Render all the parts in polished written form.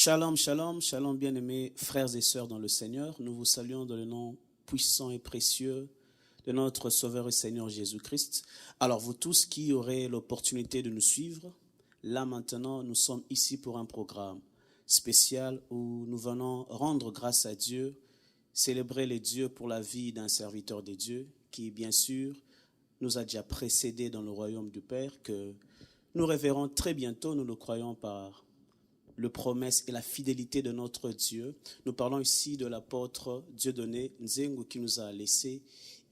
Shalom, shalom, shalom, bien-aimés frères et sœurs dans le Seigneur. Nous vous saluons dans le nom puissant et précieux de notre Sauveur et Seigneur Jésus-Christ. Alors, vous tous qui aurez l'opportunité de nous suivre, là maintenant, nous sommes ici pour un programme spécial où nous venons rendre grâce à Dieu, célébrer les dieux pour la vie d'un serviteur des dieux qui, bien sûr, nous a déjà précédés dans le royaume du Père, que nous reverrons très bientôt, nous le croyons par la promesse et la fidélité de notre Dieu. Nous parlons ici de l'apôtre Dieudonné Nzengo qui nous a laissés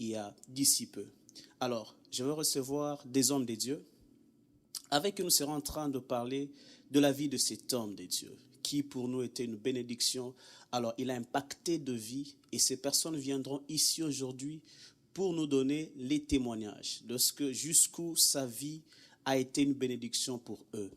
il y a d'ici peu. Alors, je vais recevoir des hommes des dieux avec qui nous serons en train de parler de la vie de cet homme des dieux qui pour nous était une bénédiction. Alors, il a impacté de vie et ces personnes viendront ici aujourd'hui pour nous donner les témoignages de ce que jusqu'où sa vie a été une bénédiction pour eux.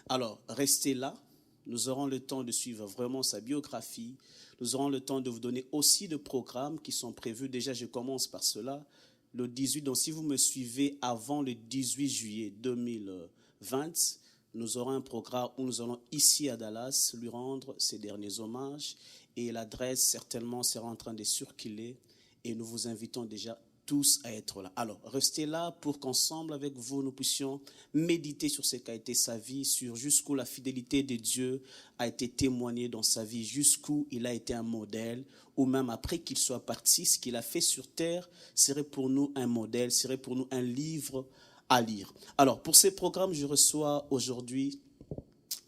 Alors, restez là. Nous aurons le temps de suivre vraiment sa biographie. Nous aurons le temps de vous donner aussi de programmes qui sont prévus. Déjà, je commence par cela. Le 18, donc si vous me suivez avant le 18 juillet 2020, nous aurons un programme où nous allons ici à Dallas lui rendre ses derniers hommages. Et l'adresse certainement sera en train de circuler. Et nous vous invitons déjà tous à être là. Alors, restez là pour qu'ensemble avec vous, nous puissions méditer sur ce qu'a été sa vie, sur jusqu'où la fidélité de Dieu a été témoignée dans sa vie, jusqu'où il a été un modèle, ou même après qu'il soit parti, ce qu'il a fait sur terre serait pour nous un modèle, serait pour nous un livre à lire. Alors, pour ces programmes, je reçois aujourd'hui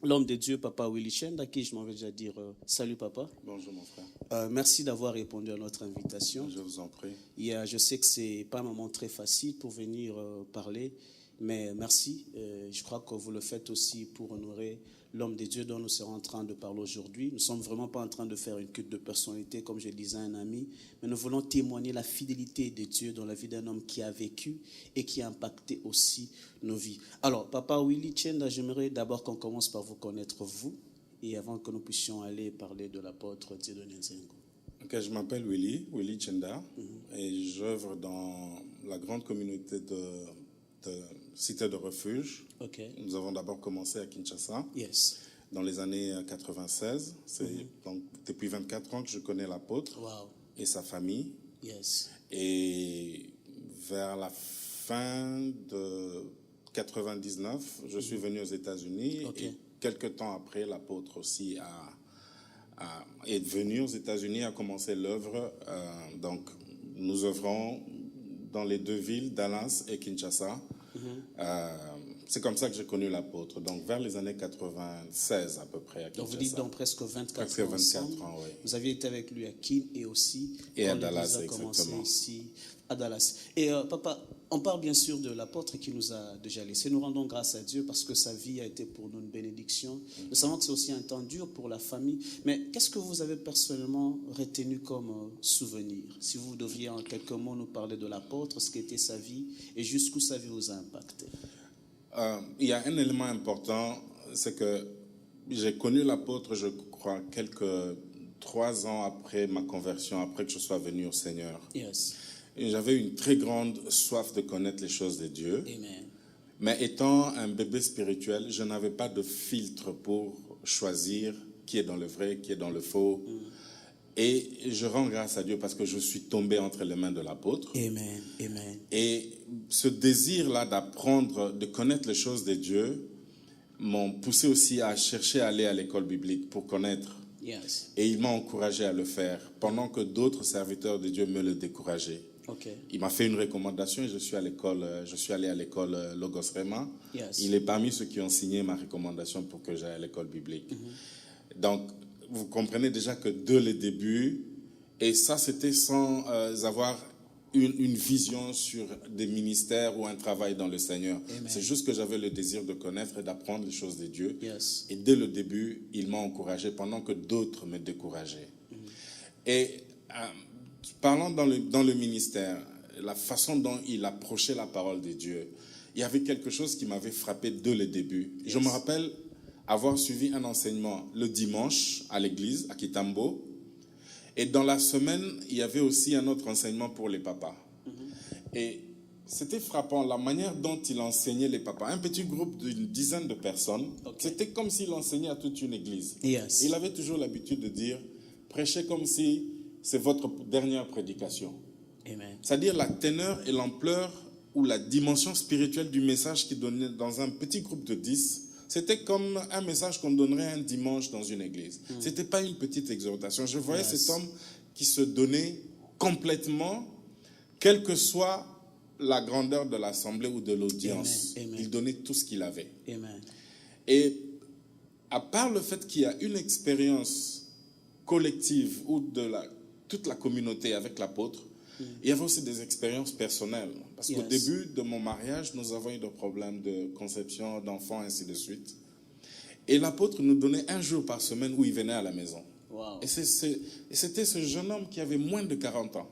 l'homme de Dieu, Papa Willy Chenda, à qui je m'en vais déjà dire salut papa. Bonjour mon frère. Merci d'avoir répondu à notre invitation. Je vous en prie. Je sais que ce n'est pas un moment très facile pour venir parler, mais merci. Je crois que vous le faites aussi pour honorer l'homme de Dieu dont nous serons en train de parler aujourd'hui. Nous ne sommes vraiment pas en train de faire une culte de personnalité, comme je disais à un ami, mais nous voulons témoigner la fidélité de Dieu dans la vie d'un homme qui a vécu et qui a impacté aussi nos vies. Alors, Papa Willy Chenda, j'aimerais d'abord qu'on commence par vous connaître, vous, et avant que nous puissions aller parler de l'apôtre Dieudonné Nzengo. Okay, je m'appelle Willy Chenda, et j'œuvre dans la grande communauté de Cité de Refuge. Okay. Nous avons d'abord commencé à Kinshasa, yes, dans les années 96. C'est donc depuis 24 ans que je connais l'apôtre wow, et sa famille. yes, Et vers la fin de 99, je suis venu aux États-Unis. okay. Et quelques temps après, l'apôtre aussi est venu aux États-Unis, a commencé l'œuvre. Donc, nous œuvrons dans les deux villes, Dallas et Kinshasa. C'est comme ça que j'ai connu l'apôtre. Donc, vers les années 96 à peu près à Kinshasa. Donc, vous dites dans presque 24 Après ans 24 ensemble, ans, oui. vous aviez été avec lui à Kin et aussi Et à quand Dallas, l'Église a commencé exactement. ici à Dallas. Et papa, on parle bien sûr de l'apôtre qui nous a déjà laissé. Nous rendons grâce à Dieu parce que sa vie a été pour nous une bénédiction. Nous savons que c'est aussi un temps dur pour la famille. Mais qu'est-ce que vous avez personnellement retenu comme souvenir? Si vous deviez en quelques mots nous parler de l'apôtre, ce qu'était sa vie et jusqu'où sa vie vous a impacté. Il y a un élément important, c'est que j'ai connu l'apôtre, je crois, quelques 3 ans après ma conversion, après que je sois venu au Seigneur. Yes. Et j'avais une très grande soif de connaître les choses de Dieu. Amen. Mais étant un bébé spirituel, je n'avais pas de filtre pour choisir qui est dans le vrai, qui est dans le faux. Et je rends grâce à Dieu parce que je suis tombé entre les mains de l'apôtre. Amen. Amen. Et ce désir-là d'apprendre, de connaître les choses de Dieu, m'ont poussé aussi à chercher à aller à l'école biblique pour connaître. Yes. Et il m'a encouragé à le faire, pendant que d'autres serviteurs de Dieu me le décourageaient. Okay. Il m'a fait une recommandation et je suis allé à l'école Logos Rema. Yes. Il est parmi ceux qui ont signé ma recommandation pour que j'aille à l'école biblique. Donc, vous comprenez déjà que dès le début, et ça c'était sans avoir une vision sur des ministères ou un travail dans le Seigneur. Amen. C'est juste que j'avais le désir de connaître et d'apprendre les choses de Dieu. Yes. Et dès le début, il m'a encouragé pendant que d'autres me décourageaient. Et parlant dans le ministère, la façon dont il approchait la parole de Dieu, il y avait quelque chose qui m'avait frappé dès le début. Yes. Je me rappelle avoir suivi un enseignement le dimanche à l'église, à Kitambo. Et dans la semaine, il y avait aussi un autre enseignement pour les papas. Et C'était frappant, la manière dont il enseignait les papas. Un petit groupe d'une dizaine de personnes, c'était comme s'il enseignait à toute une église. Yes. Il avait toujours l'habitude de dire, prêchez comme si c'est votre dernière prédication. Amen. C'est-à-dire la teneur et l'ampleur ou la dimension spirituelle du message qu'il donnait dans un petit groupe de 10, c'était comme un message qu'on donnerait un dimanche dans une église. Ce n'était pas une petite exhortation. Je voyais cet homme qui se donnait complètement, quelle que soit la grandeur de l'assemblée ou de l'audience. Amen. Amen. Il donnait tout ce qu'il avait. Amen. Et à part le fait qu'il y a une expérience collective ou de toute la communauté avec l'apôtre, il y avait aussi des expériences personnelles. Parce qu'au début de mon mariage, nous avons eu des problèmes de conception d'enfants, ainsi de suite. Et l'apôtre nous donnait un jour par semaine où il venait à la maison. Wow. Et c'était ce jeune homme qui avait moins de 40 ans.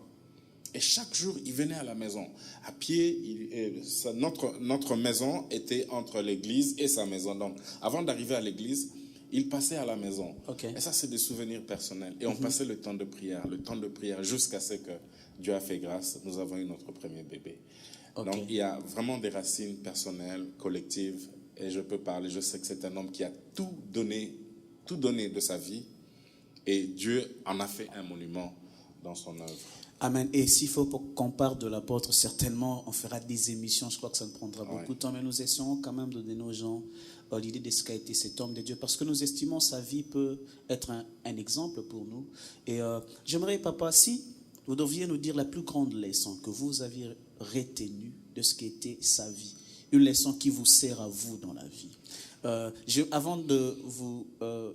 Et chaque jour, il venait à la maison. À pied, notre maison était entre l'église et sa maison. Donc, avant d'arriver à l'église, il passait à la maison. Okay. Et ça, c'est des souvenirs personnels. Et on passait le temps de prière jusqu'à ce que Dieu a fait grâce. Nous avons eu notre premier bébé. Okay. Donc, il y a vraiment des racines personnelles, collectives. Et je peux parler, je sais que c'est un homme qui a tout donné de sa vie. Et Dieu en a fait un monument dans son œuvre. Amen. Et s'il faut qu'on parle de l'apôtre, certainement, on fera des émissions. Je crois que ça ne prendra beaucoup de temps. Mais nous essayons quand même de donner aux gens l'idée de ce qu'a été cet homme de Dieu. Parce que nous estimons sa vie peut être un exemple pour nous. Et j'aimerais, papa, si vous deviez nous dire la plus grande leçon que vous aviez retenue de ce qu'était sa vie. Une leçon qui vous sert à vous dans la vie. Avant de vous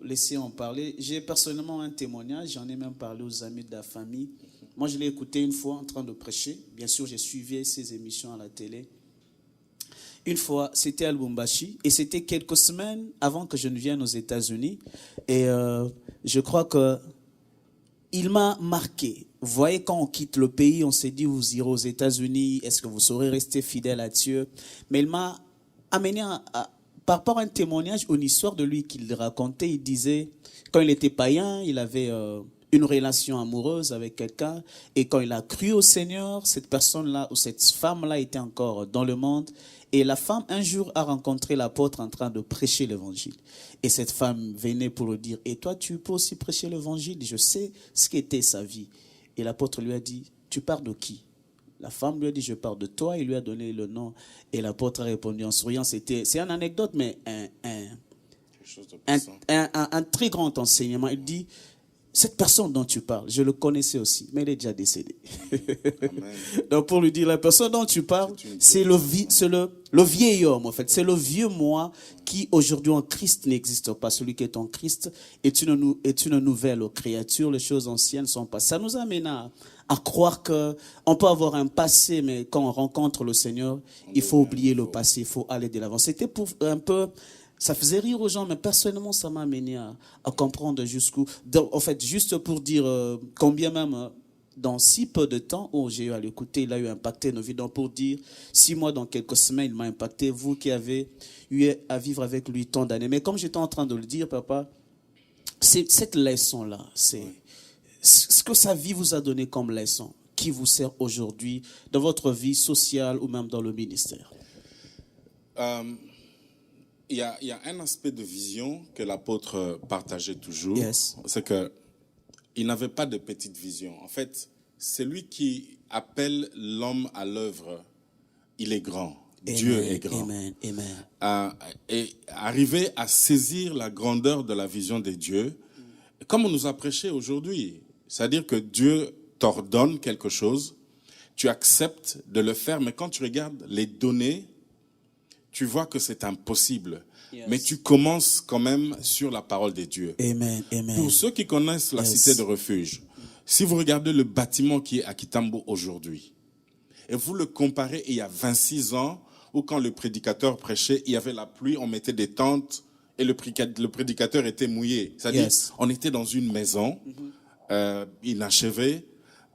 laisser en parler, j'ai personnellement un témoignage. J'en ai même parlé aux amis de la famille. Moi, je l'ai écouté une fois en train de prêcher. Bien sûr, j'ai suivi ces émissions à la télé. Une fois, c'était à Lubumbashi. Et c'était quelques semaines avant que je ne vienne aux États-Unis. Et je crois qu'il m'a marqué. Vous voyez, quand on quitte le pays, on s'est dit, vous irez aux États-Unis. Est-ce que vous saurez rester fidèle à Dieu? Mais il m'a amené par rapport à un témoignage, une histoire de lui qu'il racontait. Il disait, quand il était païen, il avait une relation amoureuse avec quelqu'un, et quand il a cru au Seigneur, cette personne-là ou cette femme-là était encore dans le monde, et la femme un jour a rencontré l'apôtre en train de prêcher l'évangile, et cette femme venait pour lui dire, et toi tu peux aussi prêcher l'évangile, je sais ce qu'était sa vie. Et l'apôtre lui a dit, tu parles de qui? La femme lui a dit, je parle de toi. Il lui a donné le nom, et l'apôtre a répondu en souriant. C'est une anecdote, mais un très grand enseignement. Il dit, cette personne dont tu parles, je le connaissais aussi, mais il est déjà décédé. Donc pour lui dire, la personne dont tu parles, c'est le vieil homme, en fait. C'est le vieux moi qui, aujourd'hui en Christ, n'existe pas. Celui qui est en Christ est une nouvelle créature. Les choses anciennes sont passées. Ça nous amène à croire qu'on peut avoir un passé, mais quand on rencontre le Seigneur, il faut oublier le passé, il faut aller de l'avant. C'était pour un peu... Ça faisait rire aux gens, mais personnellement, ça m'a amené à comprendre jusqu'où. En fait, juste pour dire combien même, dans si peu de temps où j'ai eu à l'écouter, il a eu impacté nos vies. Donc pour dire, 6 mois, dans quelques semaines, il m'a impacté. Vous qui avez eu à vivre avec lui tant d'années. Mais comme j'étais en train de le dire, papa, c'est cette leçon-là, c'est ce que sa vie vous a donné comme leçon, qui vous sert aujourd'hui dans votre vie sociale ou même dans le ministère. Il y a un aspect de vision que l'apôtre partageait toujours. Yes. C'est qu'il n'avait pas de petite vision. En fait, c'est lui qui appelle l'homme à l'œuvre. Il est grand. Amen. Dieu est grand. Amen. Amen. Et arriver à saisir la grandeur de la vision de Dieu, comme on nous a prêché aujourd'hui. C'est-à-dire que Dieu t'ordonne quelque chose, tu acceptes de le faire, mais quand tu regardes les données, tu vois que c'est impossible. Yes. Mais tu commences quand même sur la parole de Dieu. Amen. Amen. Pour ceux qui connaissent la cité de refuge, si vous regardez le bâtiment qui est à Kitambo aujourd'hui, et vous le comparez il y a 26 ans, où quand le prédicateur prêchait, il y avait la pluie, on mettait des tentes, et le prédicateur était mouillé. C'est-à-dire, on était dans une maison, inachevé,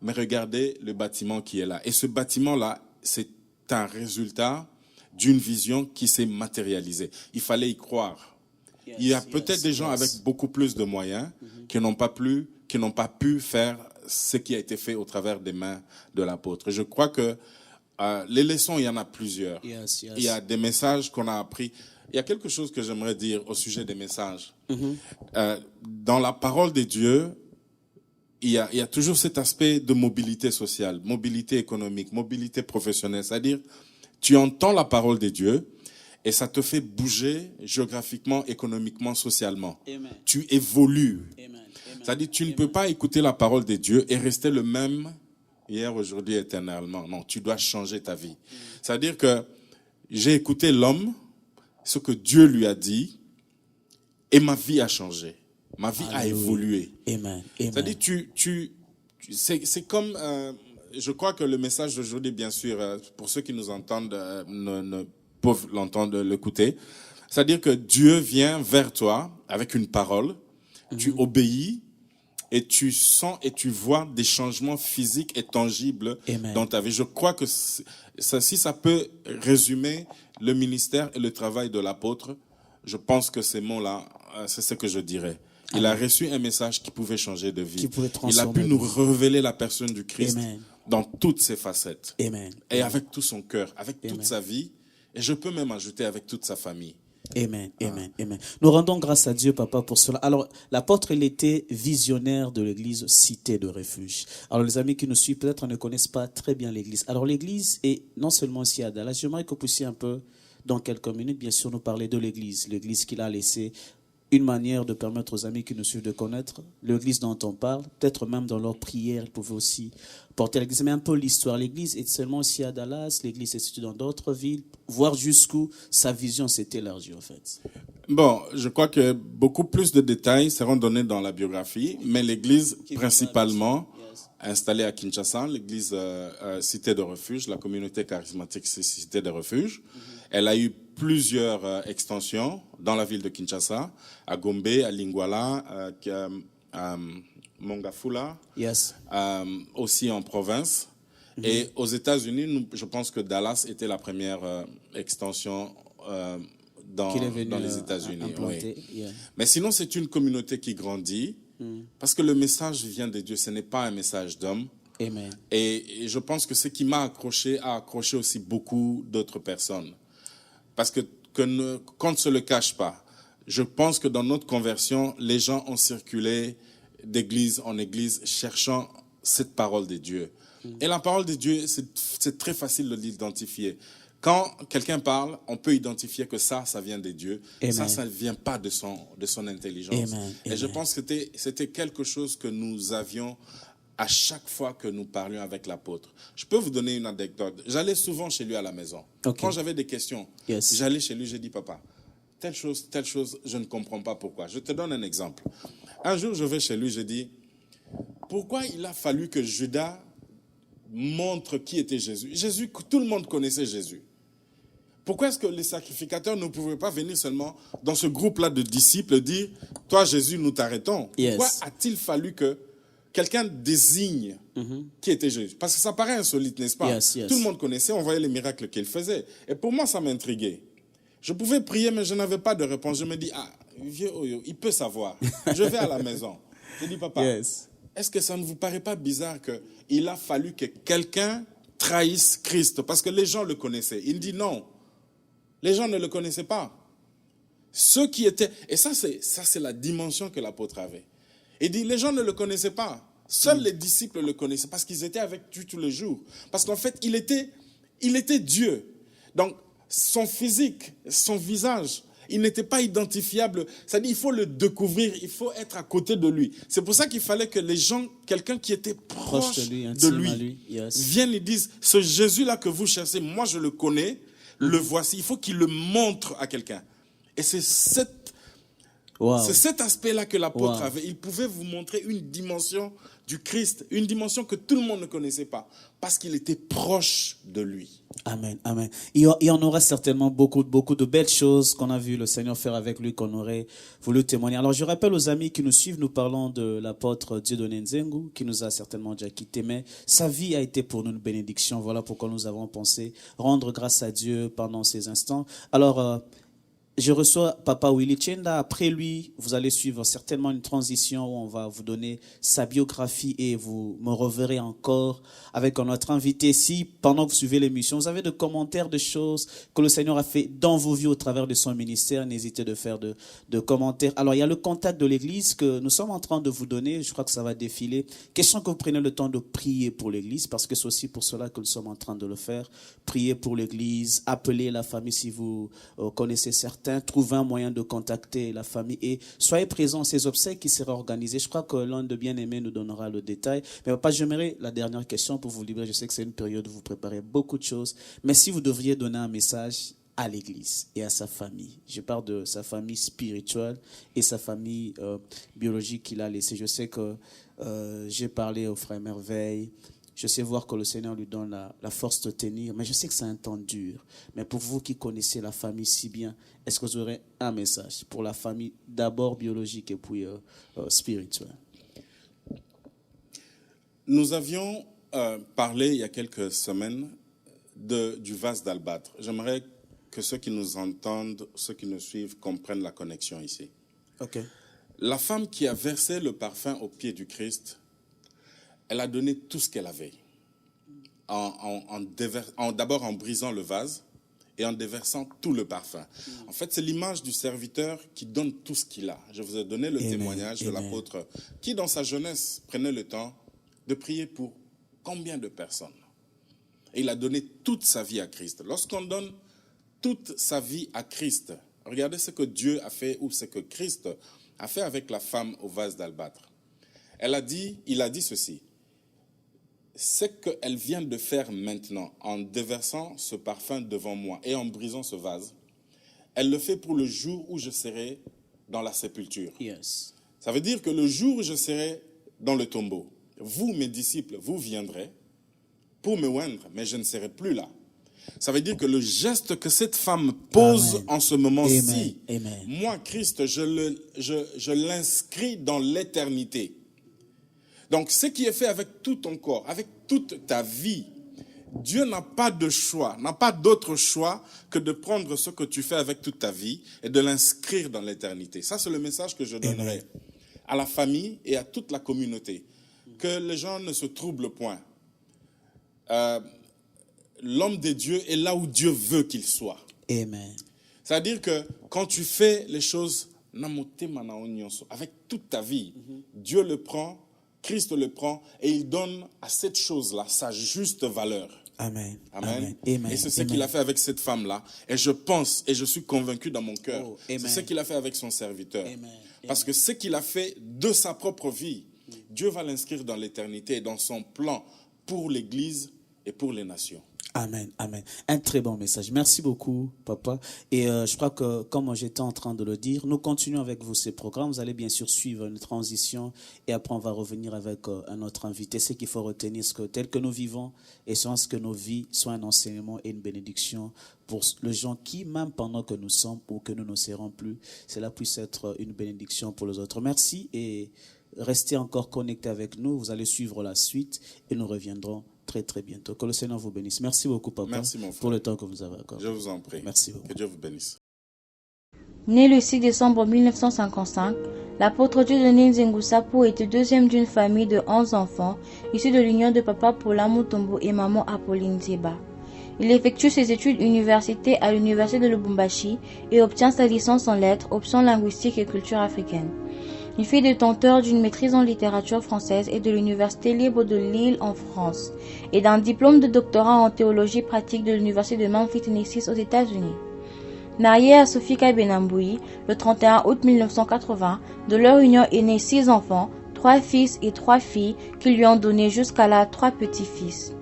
mais regardez le bâtiment qui est là. Et ce bâtiment-là, c'est un résultat d'une vision qui s'est matérialisée. Il fallait y croire. Il y a peut-être des gens avec beaucoup plus de moyens qui n'ont pas pu faire ce qui a été fait au travers des mains de l'apôtre. Je crois que Les leçons, il y en a plusieurs. Yes, yes. Il y a des messages qu'on a appris. Il y a quelque chose que j'aimerais dire au sujet des messages. Dans la parole de Dieu, il y a toujours cet aspect de mobilité sociale, mobilité économique, mobilité professionnelle. C'est-à-dire, tu entends la parole de Dieu et ça te fait bouger géographiquement, économiquement, socialement. Amen. Tu évolues. Amen. C'est-à-dire, tu ne peux pas écouter la parole de Dieu et rester le même hier, aujourd'hui, éternellement. Non, tu dois changer ta vie. C'est-à-dire que j'ai écouté l'homme, ce que Dieu lui a dit, et ma vie a changé. Ma vie a évolué. Amen. C'est-à-dire, c'est comme, je crois que le message d'aujourd'hui, bien sûr, pour ceux qui nous entendent, ne peuvent l'entendre, l'écouter. C'est-à-dire que Dieu vient vers toi avec une parole, tu obéis, et tu sens et tu vois des changements physiques et tangibles dans ta vie. Je crois que si ça peut résumer le ministère et le travail de l'apôtre, je pense que ces mots-là, c'est ce que je dirais. Il a reçu un message qui pouvait changer de vie. Il a pu nous révéler la personne du Christ dans toutes ses facettes. Et avec tout son cœur, avec toute sa vie. Et je peux même ajouter avec toute sa famille. Amen. Nous rendons grâce à Dieu, Papa, pour cela. Alors, l'apôtre, il était visionnaire de l'église Cité de Refuge. Alors, les amis qui nous suivent, peut-être ne connaissent pas très bien l'église. Alors, l'église est non seulement ici à Dallas. J'aimerais que vous puissiez un peu, dans quelques minutes, bien sûr, nous parler de l'église. L'église qu'il a laissée. Une manière de permettre aux amis qui nous suivent de connaître l'église dont on parle. Peut-être même dans leurs prières, ils pouvaient aussi porter l'église. Mais un peu l'histoire. L'église est seulement ici à Dallas. L'église est située dans d'autres villes. Voir jusqu'où sa vision s'est élargie, en fait. Bon, je crois que beaucoup plus de détails seront donnés dans la biographie. Mais l'église, principalement, installée à Kinshasa, l'église Cité de Refuge, la communauté charismatique Cité de Refuge, elle a eu plusieurs extensions dans la ville de Kinshasa, à Gombe, à Lingwala, à Mongafula, aussi en province. Et aux États-Unis, je pense que Dallas était la première extension dans les États-Unis. Mais sinon, c'est une communauté qui grandit parce que le message vient de Dieu. Ce n'est pas un message d'homme. Et je pense que ce qui m'a accroché a accroché aussi beaucoup d'autres personnes. Parce que qu'on ne se le cache pas, je pense que dans notre conversion, les gens ont circulé d'église en église cherchant cette parole de Dieu. Et la parole de Dieu, c'est très facile de l'identifier. Quand quelqu'un parle, on peut identifier que ça vient de Dieu. Ça ne vient pas de son intelligence. Et je pense que c'était quelque chose que nous avions à chaque fois que nous parlions avec l'apôtre. Je peux vous donner une anecdote. J'allais souvent chez lui à la maison. Quand j'avais des questions, j'allais chez lui, j'ai dit, papa, telle chose, je ne comprends pas pourquoi. Je te donne un exemple. Un jour, je vais chez lui, je dis, pourquoi il a fallu que Judas montre qui était Jésus? Jésus, tout le monde connaissait Jésus. Pourquoi est-ce que les sacrificateurs ne pouvaient pas venir seulement dans ce groupe-là de disciples dire, toi Jésus, nous t'arrêtons? Pourquoi a-t-il fallu que quelqu'un désigne qui était Jésus? Parce que ça paraît insolite, n'est-ce pas? Tout le monde connaissait, on voyait les miracles qu'il faisait. Et pour moi, ça m'intriguait. Je pouvais prier, mais je n'avais pas de réponse. Je me dis, vieux Oyo, il peut savoir. Je vais à la maison. Je dis, papa, est-ce que ça ne vous paraît pas bizarre qu'il a fallu que quelqu'un trahisse Christ? Parce que les gens le connaissaient. Il dit non. Les gens ne le connaissaient pas. Ceux qui étaient... Et ça, c'est la dimension que l'apôtre avait. Il dit, les gens ne le connaissaient pas. Seuls les disciples le connaissaient parce qu'ils étaient avec lui tous les jours. Parce qu'en fait, il était Dieu. Donc, son physique, son visage, il n'était pas identifiable. C'est-à-dire, il faut le découvrir, il faut être à côté de lui. C'est pour ça qu'il fallait que les gens, quelqu'un qui était proche de lui vienne et dise, ce Jésus-là que vous cherchez, moi je le connais, le voici. Il faut qu'il le montre à quelqu'un. Et c'est cet aspect-là que l'apôtre avait. Il pouvait vous montrer une dimension du Christ, une dimension que tout le monde ne connaissait pas, parce qu'il était proche de lui. Amen, amen. Il y en aura certainement beaucoup de belles choses qu'on a vu le Seigneur faire avec lui, qu'on aurait voulu témoigner. Alors je rappelle aux amis qui nous suivent, nous parlons de l'apôtre Dieudonné Nzengu, qui nous a certainement déjà quittés, mais sa vie a été pour nous une bénédiction. Voilà pourquoi nous avons pensé rendre grâce à Dieu pendant ces instants. Alors, je reçois Papa Willy Tchenda. Après lui, vous allez suivre certainement une transition où on va vous donner sa biographie et vous me reverrez encore avec notre invité. Si, pendant que vous suivez l'émission, vous avez des commentaires, de choses que le Seigneur a fait dans vos vies au travers de son ministère, n'hésitez de faire de commentaires. Alors, il y a le contact de l'église que nous sommes en train de vous donner. Je crois que ça va défiler. Question que vous preniez le temps de prier pour l'église, parce que c'est aussi pour cela que nous sommes en train de le faire. Priez pour l'église, appelez la famille si vous connaissez certains. Trouvez un moyen de contacter la famille et soyez présents à ces obsèques qui seraient organisées. Je crois que l'un de bien-aimés nous donnera le détail. Mais papa, j'aimerais la dernière question pour vous libérer. Je sais que c'est une période où vous préparez beaucoup de choses. Mais si vous devriez donner un message à l'église et à sa famille. Je parle de sa famille spirituelle et sa famille biologique qu'il a laissée. Je sais que j'ai parlé au frère Merveille. Je sais voir que le Seigneur lui donne la force de tenir, mais je sais que c'est un temps dur. Mais pour vous qui connaissez la famille si bien, est-ce que vous aurez un message pour la famille, d'abord biologique et puis spirituelle? Nous avions parlé il y a quelques semaines du vase d'albâtre. J'aimerais que ceux qui nous entendent, ceux qui nous suivent, comprennent la connexion ici. Ok. La femme qui a versé le parfum aux pieds du Christ, elle a donné tout ce qu'elle avait, d'abord en brisant le vase et en déversant tout le parfum. En fait, c'est l'image du serviteur qui donne tout ce qu'il a. Je vous ai donné le témoignage de l'apôtre qui, dans sa jeunesse, prenait le temps de prier pour combien de personnes. Et il a donné toute sa vie à Christ. Lorsqu'on donne toute sa vie à Christ, regardez ce que Dieu a fait ou ce que Christ a fait avec la femme au vase d'albâtre. Il a dit ceci: ce qu'elle vient de faire maintenant, en déversant ce parfum devant moi et en brisant ce vase, elle le fait pour le jour où je serai dans la sépulture. Yes. Ça veut dire que le jour où je serai dans le tombeau, vous, mes disciples, vous viendrez pour me oindre, mais je ne serai plus là. Ça veut dire que le geste que cette femme pose en ce moment-ci, moi, Christ, je l'inscris dans l'éternité. Donc, ce qui est fait avec tout ton corps, avec toute ta vie, Dieu n'a pas de choix, n'a pas d'autre choix que de prendre ce que tu fais avec toute ta vie et de l'inscrire dans l'éternité. Ça, c'est le message que je donnerai à la famille et à toute la communauté. Que les gens ne se troublent point. L'homme de Dieu est là où Dieu veut qu'il soit. Amen. C'est-à-dire que quand tu fais les choses avec toute ta vie, Dieu le prend, Christ le prend et il donne à cette chose-là sa juste valeur. Amen. Amen. Amen. Et c'est ce qu'il a fait avec cette femme-là. Et je pense, et je suis convaincu dans mon cœur, c'est ce qu'il a fait avec son serviteur. Amen. Parce que ce qu'il a fait de sa propre vie, Dieu va l'inscrire dans l'éternité, dans son plan pour l'Église et pour les nations. Amen, amen. Un très bon message. Merci beaucoup, papa. Et je crois que, comme j'étais en train de le dire, nous continuons avec vous ces programmes. Vous allez bien sûr suivre une transition et après on va revenir avec un autre invité. Ce qu'il faut retenir, c'est que tel que nous vivons, et sans que nos vies soient un enseignement et une bénédiction pour les gens qui, même pendant que nous sommes ou que nous ne serons plus, cela puisse être une bénédiction pour les autres. Merci et restez encore connectés avec nous. Vous allez suivre la suite et nous reviendrons très très bientôt. Que le Seigneur vous bénisse. Merci beaucoup, papa. Merci, mon frère. Pour le temps que vous avez accordé. Je vous en prie. Merci beaucoup. Que Dieu vous bénisse. Né le 6 décembre 1955, l'apôtre Dieudonné Nzengu Sapou était deuxième d'une famille de 11 enfants, issus de l'union de papa Paula Mutombo et maman Apolline Zeba. Il effectue ses études universitaires à l'université de Lubumbashi et obtient sa licence en lettres, option linguistique et culture africaine. Il fut détenteur d'une maîtrise en littérature française et de l'Université libre de Lille en France, et d'un diplôme de doctorat en théologie pratique de l'Université de Memphis, Tennessee aux États-Unis. Marié à Sofika Benamboui le 31 août 1980, de leur union est né 6 enfants, 3 fils et 3 filles qui lui ont donné jusqu'à là 3 petits-fils.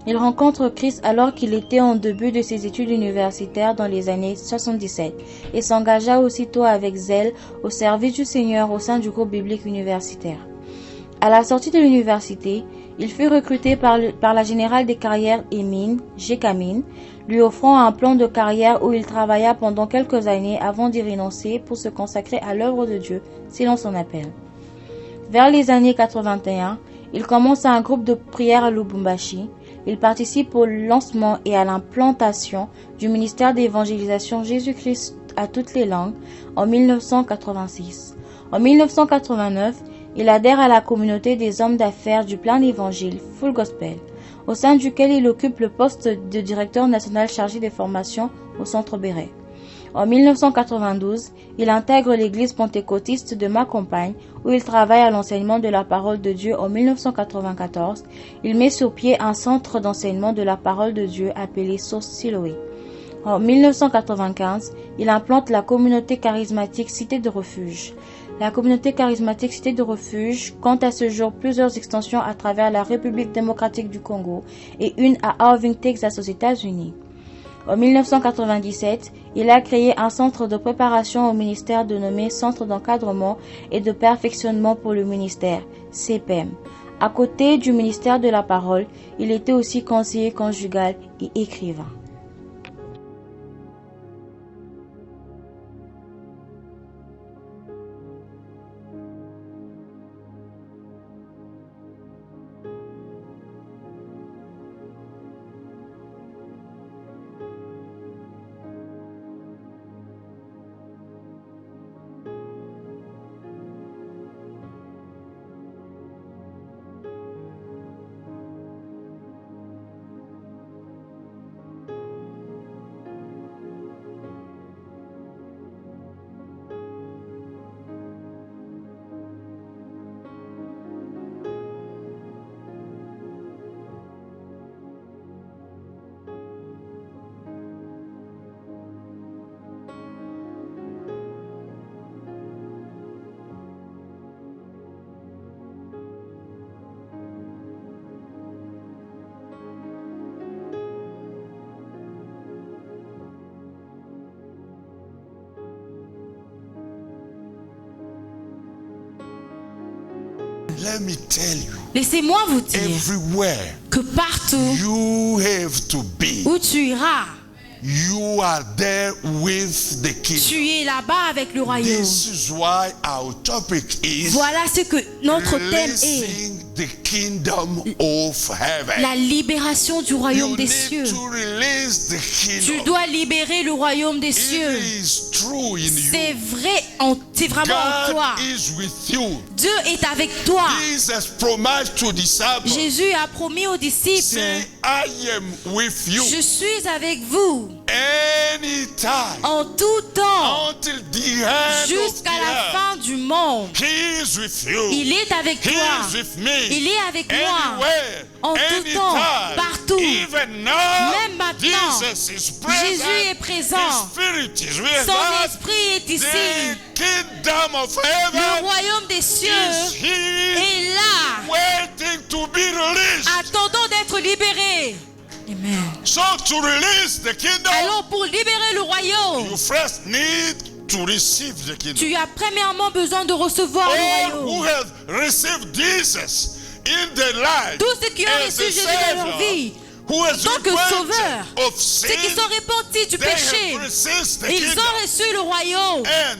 Il rencontre Christ alors qu'il était en début de ses études universitaires dans les années 77 et s'engagea aussitôt avec zèle au service du Seigneur au sein du groupe biblique universitaire. À la sortie de l'université, il fut recruté par la générale des carrières Emine, Jekamine, lui offrant un plan de carrière où il travailla pendant quelques années avant d'y renoncer pour se consacrer à l'œuvre de Dieu selon son appel. Vers les années 81, il commence un groupe de prière à Lubumbashi. Il participe au lancement et à l'implantation du ministère d'évangélisation Jésus-Christ à toutes les langues en 1986. En 1989, il adhère à la communauté des hommes d'affaires du Plein Évangile, Full Gospel, au sein duquel il occupe le poste de directeur national chargé des formations au Centre Béret. En 1992, il intègre l'église pentecôtiste de Macompagne où il travaille à l'enseignement de la parole de Dieu. En 1994, il met sur pied un centre d'enseignement de la parole de Dieu appelé Source Siloé. En 1995, il implante la communauté charismatique Cité de Refuge. La communauté charismatique Cité de Refuge compte à ce jour plusieurs extensions à travers la République démocratique du Congo et une à Irving, Texas, aux États-Unis. En 1997, il a créé un centre de préparation au ministère dénommé Centre d'encadrement et de perfectionnement pour le ministère, CPEM. À côté du ministère de la parole, il était aussi conseiller conjugal et écrivain. Let me tell you, Laissez-moi vous dire everywhere que partout you have to be, où tu iras, you are there with the king. tu es là-bas avec le royaume. This is why our topic is Voilà ce que notre thème est. releasing the kingdom of heaven. La libération du royaume You des need cieux. to release the Tu kingdom. dois libérer le royaume des cieux. It is true in C'est you. vrai, c'est vraiment en toi. God is with you. Dieu est avec toi. Jesus promised to disciples, Jésus a promis aux disciples, say, I am with you je suis avec vous anytime en tout temps until the end of jusqu'à the la earth. fin du monde. He is with you. Il est avec He toi. is with me. Il est avec moi. Anywhere, En tout temps, anytime, partout. even now, Même maintenant, Jesus is present. Jésus est présent. His spirit is with Son us. esprit est ici. The kingdom of Le heaven royaume des cieux is here, est là, waiting to be released. attendant d'être libéré. Amen. So to release the kingdom, Alors pour libérer le royaume, you first need to receive the kingdom. tu as premièrement besoin de recevoir le All who royaume. have received Jesus in their life, Tous ceux qui ont as reçu a Jésus dans leur Savior, vie, who has en tant que repented sauveur, of sin, ceux qui sont repentis du they péché, have received the ils kingdom. ont reçu le royaume. And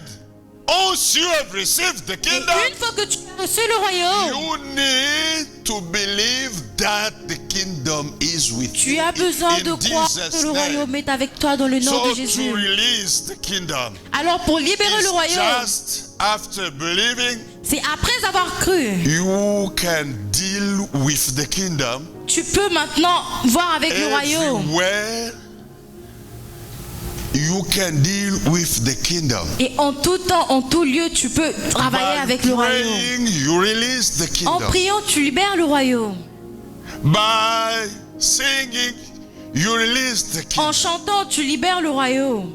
once you have received the Et kingdom, une fois que tu as reçu le royaume, you need to believe that the kingdom is with tu you. as besoin de in croire que Jesus' le name. royaume est avec toi dans le nom So de Jésus. to release the kingdom, Alors pour libérer le it's royaume, just after believing, c'est après avoir cru. you can deal with the kingdom Tu peux maintenant voir avec le royaume. everywhere. You can deal with the kingdom. Et en tout temps, en tout lieu, tu peux travailler By avec le royaume. praying, you release the En kingdom. priant, tu libères le royaume. By singing, you release the kingdom. En chantant, tu libères le royaume.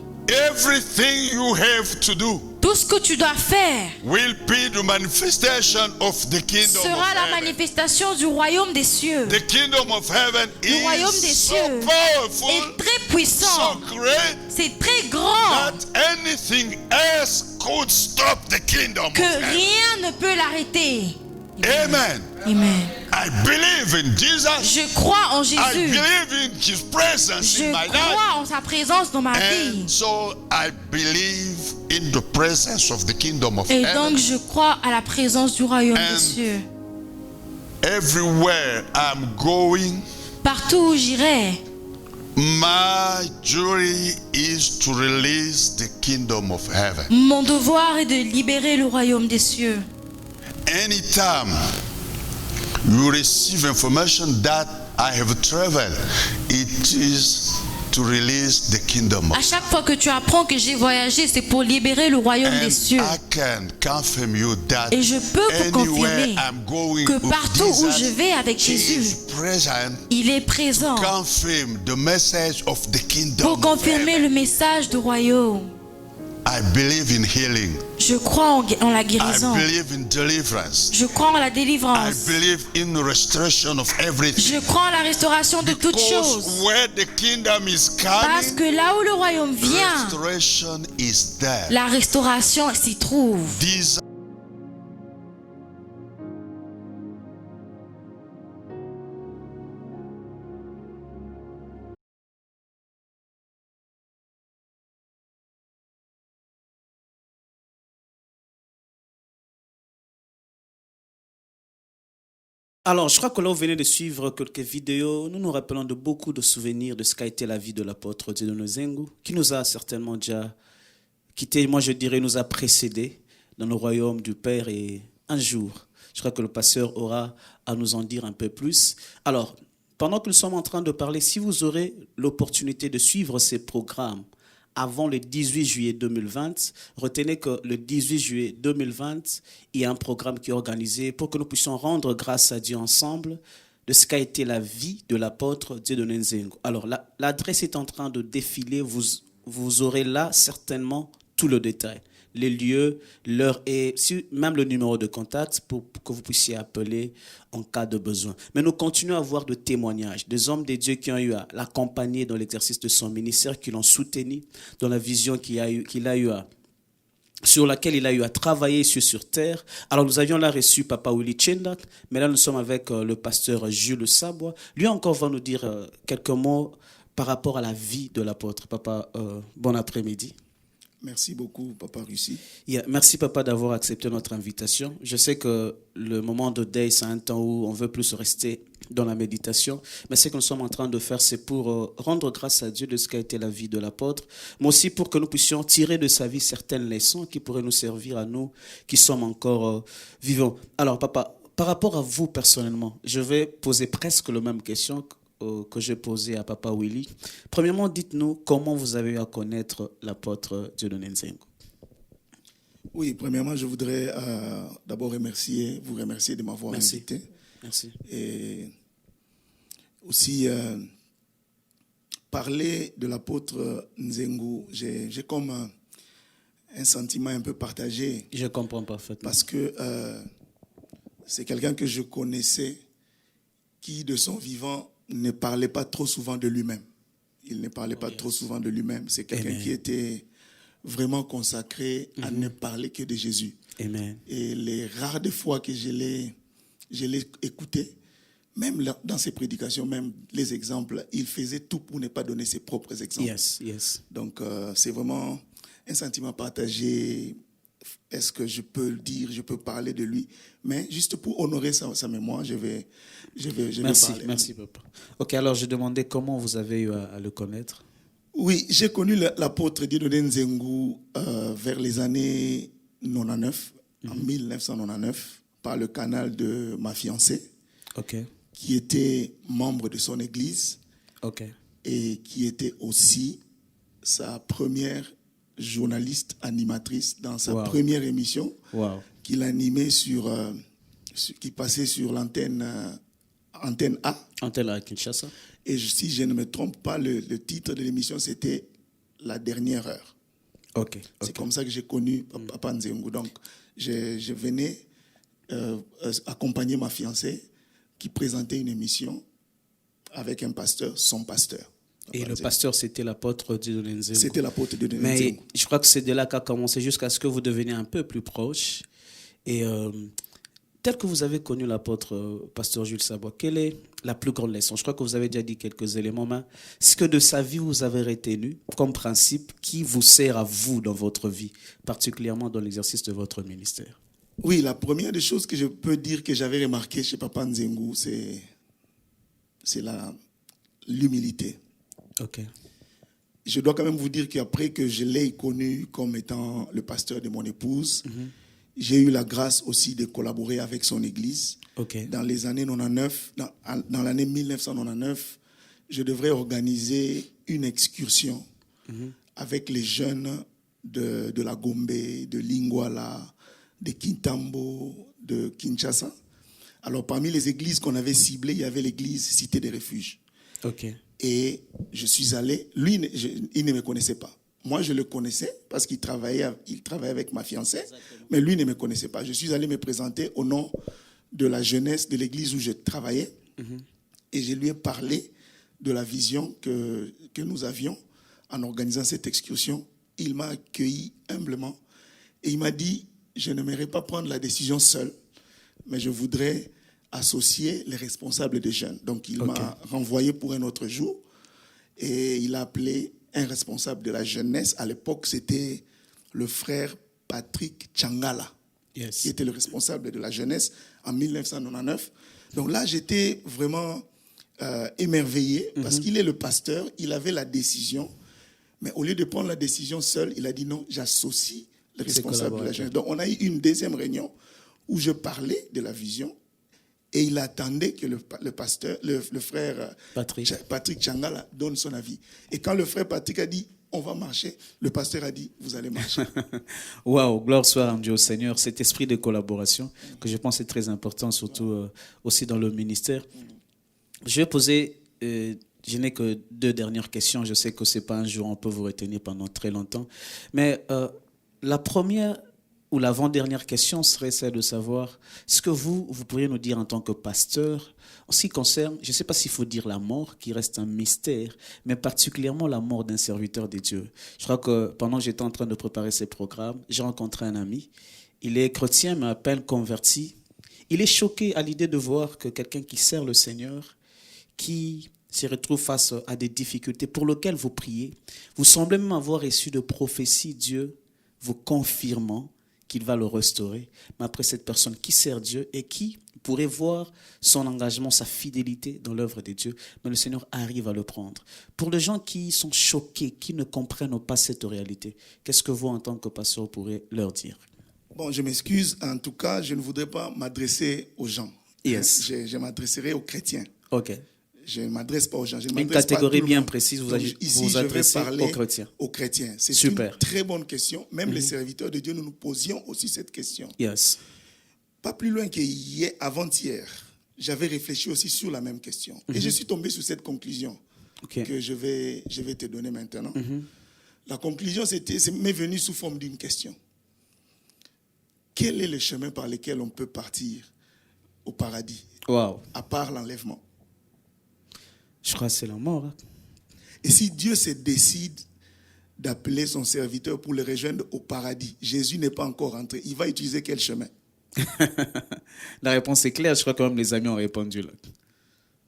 Everything you have to do Tout ce que tu dois faire will be the manifestation of the kingdom sera of la heaven. manifestation du royaume des cieux. The kingdom of heaven Le royaume des is so cieux powerful, est très so puissant. great, C'est très grand that anything else could stop the kingdom que of heaven. rien ne peut l'arrêter. Amen. Amen. I believe in Jesus. Je crois en I Jésus. believe in His presence Je in my life. crois en sa présence dans ma vie. And so I believe in the presence of the kingdom of Et heaven. donc je crois à la présence du royaume des And cieux. Everywhere I'm going, Partout où j'irai, My duty is to release the kingdom of heaven. Mon devoir est de libérer le royaume des cieux. Anytime you receive information that I have traveled, it is to release the kingdom À of chaque fois que tu apprends que j'ai voyagé, c'est pour libérer le royaume des And cieux. I can confirm you that Et je peux vous anywhere confirmer I'm going que with partout où Jesus, je vais avec He Jésus, is present il est présent confirm the message of the kingdom pour of confirmer heaven. le message du royaume. I believe in healing. Je crois en la I guérison. believe in deliverance. Je crois en la I délivrance. believe in restoration of everything. Je crois en la restauration de toutes choses. Because where the kingdom is Parce coming, que là où le royaume vient, restoration is there. la restauration s'y trouve. These Alors, je crois que là, vous venez de suivre quelques vidéos. Nous nous rappelons de beaucoup de souvenirs de ce qu'a été la vie de l'apôtre Dieudonné Nzengu, qui nous a certainement déjà quittés, moi je dirais, nous a précédés dans le royaume du Père. Et un jour, je crois que le pasteur aura à nous en dire un peu plus. Alors, pendant que nous sommes en train de parler, si vous aurez l'opportunité de suivre ces programmes avant le 18 juillet 2020, retenez que le 18 juillet 2020, il y a un programme qui est organisé pour que nous puissions rendre grâce à Dieu ensemble de ce qu'a été la vie de l'apôtre Dieudonné Nzengu. Alors, l'adresse est en train de défiler, vous aurez là certainement tout le détail. Les lieux, l'heure et même le numéro de contact pour que vous puissiez appeler en cas de besoin. Mais nous continuons à avoir de témoignages, des hommes de Dieu qui ont eu à l'accompagner dans l'exercice de son ministère, qui l'ont soutenu dans la vision sur laquelle il a eu à travailler sur terre. Alors nous avions là reçu Papa Willy Tchendak, mais là nous sommes avec le pasteur Jules Sabois. Lui encore va nous dire quelques mots par rapport à la vie de l'apôtre. Papa, bon après-midi. Merci beaucoup, Papa Russi. Merci, Papa, d'avoir accepté notre invitation. Je sais que le moment de deuil, c'est un temps où on veut plus rester dans la méditation. Mais ce que nous sommes en train de faire, c'est pour rendre grâce à Dieu de ce qu'a été la vie de l'apôtre, mais aussi pour que nous puissions tirer de sa vie certaines leçons qui pourraient nous servir à nous qui sommes encore vivants. Alors, Papa, par rapport à vous personnellement, je vais poser presque la même question que j'ai posé à Papa Willy. Premièrement, dites-nous comment vous avez eu à connaître l'apôtre Dieudonné Nzengu. Oui, premièrement, je voudrais d'abord vous remercier de m'avoir invité. Merci. Et aussi parler de l'apôtre Nzengu, j'ai comme un sentiment un peu partagé. Je comprends parfaitement. Parce que c'est quelqu'un que je connaissais qui, de son vivant, ne parlait pas trop souvent de lui-même. Il ne parlait pas trop souvent de lui-même. C'est quelqu'un qui était vraiment consacré à ne parler que de Jésus. Amen. Et les rares des fois que je l'ai écouté, même dans ses prédications, même les exemples, il faisait tout pour ne pas donner ses propres exemples. Yes. Donc, c'est vraiment un sentiment partagé. Est-ce que je peux le dire, je peux parler de lui? Mais juste pour honorer sa mémoire, je vais parler. Merci, Papa. Ok, alors je demandais comment vous avez eu à le connaître. Oui, j'ai connu l'apôtre Dieudonné Nzengu vers les années 99, en 1999, par le canal de ma fiancée, qui était membre de son église et qui était aussi sa première journaliste animatrice dans sa première émission qu'il animait qui passait sur l'antenne Antenne A. Antenne A à Kinshasa. Et si je ne me trompe pas, le titre de l'émission, c'était La dernière heure. C'est comme ça que j'ai connu Papa Nzengu. Donc, je venais accompagner ma fiancée qui présentait une émission avec un pasteur, son pasteur. Et le pasteur, c'était l'apôtre Dieudonné Nzengu. C'était l'apôtre Dieudonné Nzengu. Mais je crois que c'est de là qu'a commencé jusqu'à ce que vous deveniez un peu plus proche. Et tel que vous avez connu l'apôtre pasteur Jules Sabois, quelle est la plus grande leçon? Je crois que vous avez déjà dit quelques éléments, mais ce que de sa vie vous avez retenu comme principe qui vous sert à vous dans votre vie, particulièrement dans l'exercice de votre ministère. Oui, la première des choses que je peux dire que j'avais remarqué chez Papa Nzengu, c'est l'humilité. Ok. Je dois quand même vous dire qu'après que je l'ai connu comme étant le pasteur de mon épouse, j'ai eu la grâce aussi de collaborer avec son église. Ok. Dans les années 99, dans l'année 1999, je devrais organiser une excursion avec les jeunes de la Gombe, de Lingwala, de Kintambo, de Kinshasa. Alors, parmi les églises qu'on avait ciblées, il y avait l'église Cité des Refuges. Ok. Et je suis allé. Lui, il ne me connaissait pas. Moi, je le connaissais parce qu'il travaillait avec ma fiancée. Exactement. Mais lui ne me connaissait pas. Je suis allé me présenter au nom de la jeunesse de l'église où je travaillais. Et je lui ai parlé de la vision que nous avions en organisant cette excursion. Il m'a accueilli humblement. Et il m'a dit, je n'aimerais pas prendre la décision seul, mais je voudrais associer les responsables des jeunes. Donc, il m'a renvoyé pour un autre jour et il a appelé un responsable de la jeunesse. À l'époque, c'était le frère Patrick Tchangala, qui était le responsable de la jeunesse en 1999. Donc là, j'étais vraiment émerveillé parce qu'il est le pasteur, il avait la décision, mais au lieu de prendre la décision seul, il a dit non, j'associe le responsable de la jeunesse. Donc, on a eu une deuxième réunion où je parlais de la vision. Et il attendait que le pasteur, le frère Patrick Tchangala donne son avis. Et quand le frère Patrick a dit, on va marcher, le pasteur a dit, vous allez marcher. Waouh, gloire soit rendue au Seigneur. Cet esprit de collaboration que je pense est très important, surtout aussi dans le ministère. Je vais poser, je n'ai que 2 dernières questions. Je sais que ce n'est pas un jour, on peut vous retenir pendant très longtemps. Mais la première ou l'avant-dernière question serait celle de savoir ce que vous pourriez nous dire en tant que pasteur en ce qui concerne, je ne sais pas s'il faut dire la mort, qui reste un mystère, mais particulièrement la mort d'un serviteur de Dieu. Je crois que pendant que j'étais en train de préparer ces programmes, j'ai rencontré un ami. Il est chrétien, mais à peine converti. Il est choqué à l'idée de voir que quelqu'un qui sert le Seigneur, qui se retrouve face à des difficultés pour lesquelles vous priez, vous semblez même avoir reçu de prophéties, Dieu vous confirmant qu'il va le restaurer. Mais après, cette personne qui sert Dieu et qui pourrait voir son engagement, sa fidélité dans l'œuvre de Dieu, mais le Seigneur arrive à le prendre. Pour les gens qui sont choqués, qui ne comprennent pas cette réalité, qu'est-ce que vous, en tant que pasteur, pourrez leur dire? Bon, je m'excuse. En tout cas, je ne voudrais pas m'adresser aux gens. Yes. Je m'adresserai aux chrétiens. OK. Je ne m'adresse pas aux gens. Une catégorie bien précise, vous adressez aux chrétiens. Aux chrétiens. C'est Super. Une très bonne question. Même les serviteurs de Dieu, nous nous posions aussi cette question. Yes. Pas plus loin qu'hier, avant-hier, j'avais réfléchi aussi sur la même question. Et je suis tombé sur cette conclusion que je vais te donner maintenant. La conclusion, m'est venue sous forme d'une question. Quel est le chemin par lequel on peut partir au paradis, à part l'enlèvement? Je crois que c'est la mort. Hein. Et si Dieu se décide d'appeler son serviteur pour le rejoindre au paradis, Jésus n'est pas encore entré, il va utiliser quel chemin? La réponse est claire, je crois que même les amis ont répondu là.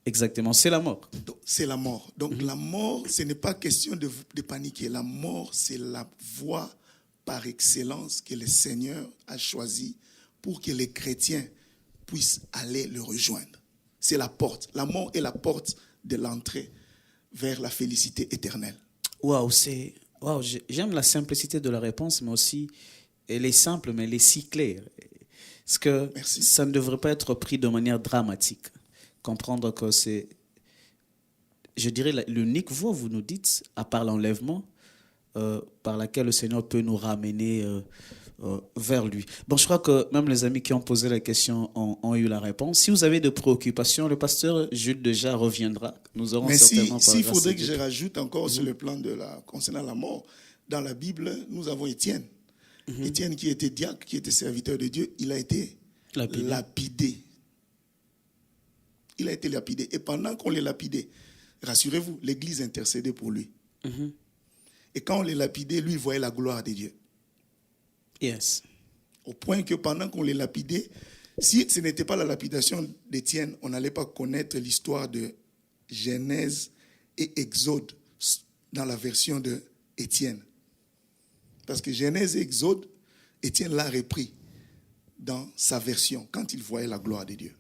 Exactement, c'est la mort. C'est la mort. Donc la mort, ce n'est pas question de paniquer. La mort, c'est la voie par excellence que le Seigneur a choisie pour que les chrétiens puissent aller le rejoindre. C'est la porte. La mort est la porte de l'entrée vers la félicité éternelle. J'aime la simplicité de la réponse, mais aussi elle est simple, mais elle est si claire. Parce que ça ne devrait pas être pris de manière dramatique. Comprendre que c'est, je dirais, l'unique voie, vous nous dites, à part l'enlèvement, par laquelle le Seigneur peut nous ramener vers lui. Bon, je crois que même les amis qui ont posé la question ont eu la réponse. Si vous avez des préoccupations, le pasteur Jules déjà reviendra. Nous aurons certainement parlé. S'il faudrait que je rajoute encore sur le plan concernant la mort, dans la Bible, nous avons Étienne. Étienne qui était diacre, qui était serviteur de Dieu, il a été lapidé. Il a été lapidé. Et pendant qu'on les lapidait, rassurez-vous, l'Église intercédait pour lui. Et quand on les lapidait, lui, il voyait la gloire de Dieu. Yes. Au point que pendant qu'on les lapidait, si ce n'était pas la lapidation d'Étienne, on n'allait pas connaître l'histoire de Genèse et Exode dans la version de Étienne. Parce que Genèse et Exode, Étienne l'a repris dans sa version, quand il voyait la gloire de Dieu.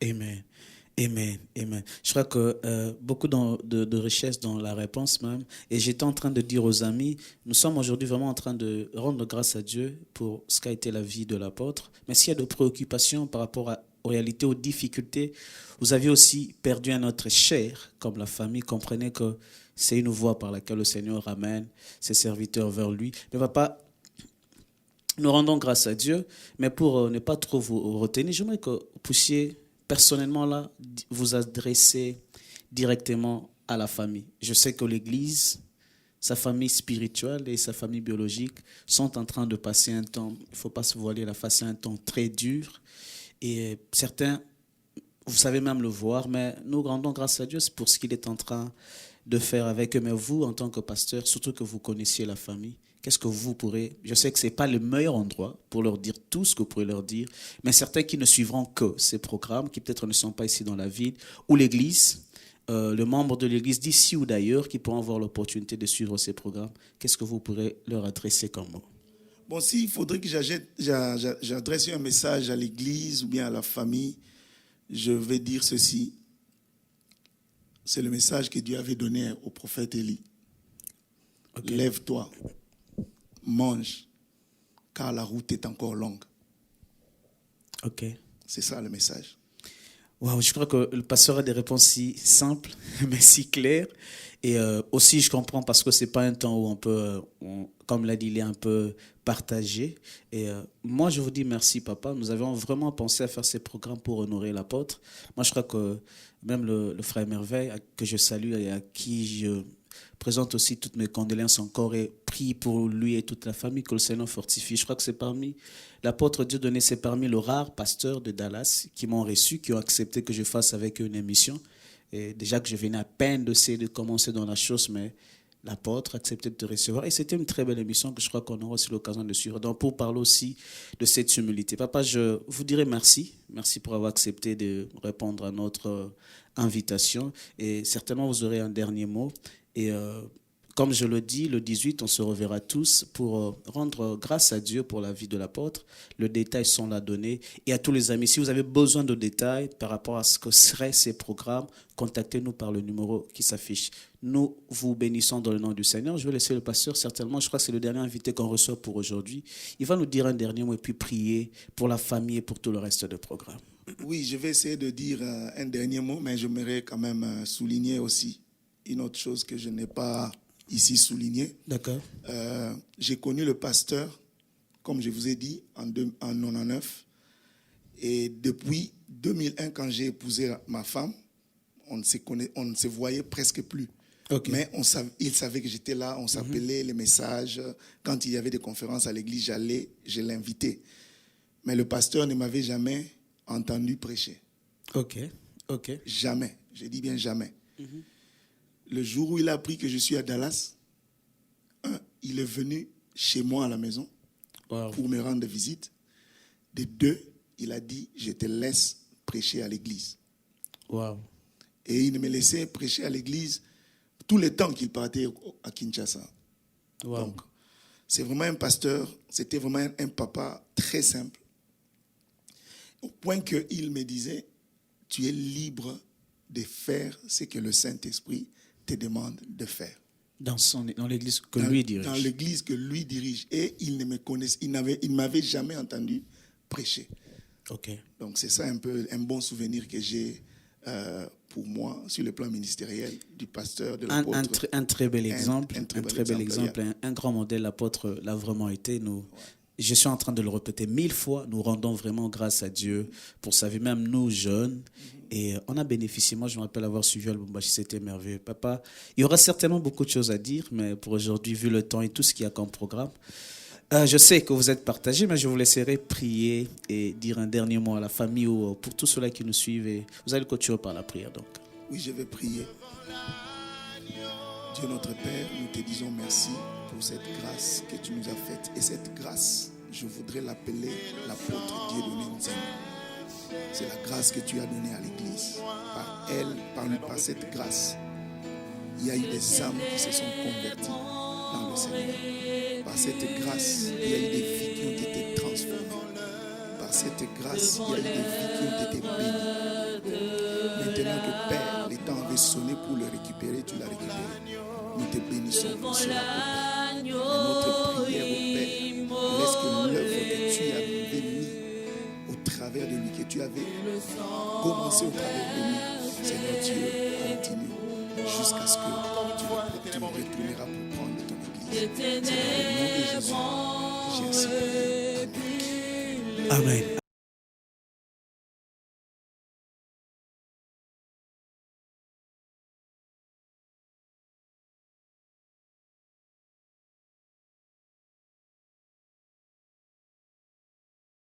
Amen. Amen, amen. Je crois que beaucoup de richesse dans la réponse même. Et j'étais en train de dire aux amis, nous sommes aujourd'hui vraiment en train de rendre grâce à Dieu pour ce qu'a été la vie de l'apôtre. Mais s'il y a de préoccupations par rapport aux réalités, aux difficultés, vous avez aussi perdu un être cher, comme la famille. Comprenez que c'est une voie par laquelle le Seigneur ramène ses serviteurs vers lui. Mais papa, nous rendons grâce à Dieu, mais pour ne pas trop vous retenir, j'aimerais que vous puissiez personnellement là vous adresser directement à la famille. Je sais que l'Église, sa famille spirituelle et sa famille biologique sont en train de passer un temps, il ne faut pas se voiler la face, un temps très dur. Et certains, vous savez même le voir, mais nous rendons grâce à Dieu pour ce qu'il est en train de faire avec eux. Mais vous, en tant que pasteur, surtout que vous connaissiez la famille, qu'est-ce que vous pourrez... Je sais que ce n'est pas le meilleur endroit pour leur dire tout ce que vous pourrez leur dire, mais certains qui ne suivront que ces programmes, qui peut-être ne sont pas ici dans la ville, ou l'Église, le membre de l'Église d'ici ou d'ailleurs, qui pourront avoir l'opportunité de suivre ces programmes, qu'est-ce que vous pourrez leur adresser comme mot? Bon, s'il faudrait que j'adresse un message à l'Église ou bien à la famille, je vais dire ceci. C'est le message que Dieu avait donné au prophète Élie. Okay. Lève-toi, mange, car la route est encore longue. Ok. C'est ça le message. Wow, je crois que le pasteur a des réponses si simples, mais si claires. Et aussi, je comprends parce que ce n'est pas un temps où on peut, comme l'a dit, il est un peu partagé. Et moi, je vous dis merci, papa. Nous avions vraiment pensé à faire ces programmes pour honorer l'apôtre. Moi, je crois que même le frère Merveille, que je salue et à qui je présente aussi toutes mes condoléances encore et prie pour lui et toute la famille, que le Seigneur fortifie. Je crois que c'est parmi l'apôtre Dieudonné, c'est parmi les rares pasteurs de Dallas qui m'ont reçu, qui ont accepté que je fasse avec eux une émission. Et déjà que je venais à peine de commencer dans la chose, mais l'apôtre a accepté de te recevoir. Et c'était une très belle émission que je crois qu'on aura aussi l'occasion de suivre. Donc pour parler aussi de cette humilité. Papa, je vous dirais merci. Merci pour avoir accepté de répondre à notre invitation. Et certainement, vous aurez un dernier mot. Et comme je le dis, le 18, on se reverra tous pour rendre grâce à Dieu pour la vie de l'apôtre. Les détails sont là donnés. Et à tous les amis, si vous avez besoin de détails par rapport à ce que seraient ces programmes, contactez-nous par le numéro qui s'affiche. Nous vous bénissons dans le nom du Seigneur. Je vais laisser le pasteur, certainement, je crois que c'est le dernier invité qu'on reçoit pour aujourd'hui. Il va nous dire un dernier mot et puis prier pour la famille et pour tout le reste du programme. Oui, je vais essayer de dire un dernier mot, mais j'aimerais quand même souligner aussi une autre chose que je n'ai pas ici souligné. D'accord. J'ai connu le pasteur, comme je vous ai dit, en 99. Et depuis 2001, quand j'ai épousé ma femme, on ne se voyait presque plus. Okay. Mais il savait que j'étais là, on s'appelait, les messages. Quand il y avait des conférences à l'église, je l'invitais. Mais le pasteur ne m'avait jamais entendu prêcher. Ok. Jamais. Je dis bien jamais. Le jour où il a appris que je suis à Dallas, il est venu chez moi à la maison pour me rendre visite. De deux, il a dit, je te laisse prêcher à l'église. Wow. Et il me laissait prêcher à l'église tout le temps qu'il partait à Kinshasa. Wow. Donc, c'est vraiment un pasteur, c'était vraiment un papa très simple. Au point qu'il me disait, tu es libre de faire ce que le Saint-Esprit te demande de faire. Dans l'église que lui dirige. Dans l'église que lui dirige. Et il ne me connaissait, il ne m'avait jamais entendu prêcher. Ok. Donc c'est ça un peu un bon souvenir que j'ai pour moi sur le plan ministériel du pasteur, de l'apôtre. Un très bel exemple. Un très bel exemple. Un grand modèle, l'apôtre l'a vraiment été. Je suis en train de le répéter 1000 fois. Nous rendons vraiment grâce à Dieu pour sa vie, même nous jeunes. Et on a bénéficié. Moi, je me rappelle avoir suivi Al-Bumbashi, c'était merveilleux. Papa, il y aura certainement beaucoup de choses à dire, mais pour aujourd'hui, vu le temps et tout ce qu'il y a comme programme, je sais que vous êtes partagés, mais je vous laisserai prier et dire un dernier mot à la famille ou pour tous ceux-là qui nous suivent. Et vous allez continuer par la prière, donc. Oui, je vais prier. Dieu notre Père, nous te disons merci pour cette grâce que tu nous as faite. Et cette grâce, je voudrais l'appeler l'apôtre Dieudonné Nzengu. C'est la grâce que tu as donnée à l'Église. Par elle, par cette grâce, il y a eu des âmes qui se sont converties dans le Seigneur. Par cette grâce, il y a eu des vies qui ont été transformées. Par cette grâce, il y a eu des vies qui ont été bénies. Mais avais sonné pour le récupérer, tu l'as récupéré. Nous te bénissons pour cela. Et notre prière au Père, laisse que l'œuvre que tu avais mis au travers de lui, que tu avais commencé au travers de lui, Seigneur Dieu, continue jusqu'à ce que tu retourneras pour prendre ton église. C'est dans le nom de Jésus. J'ai ainsi prié. Amen. Amen.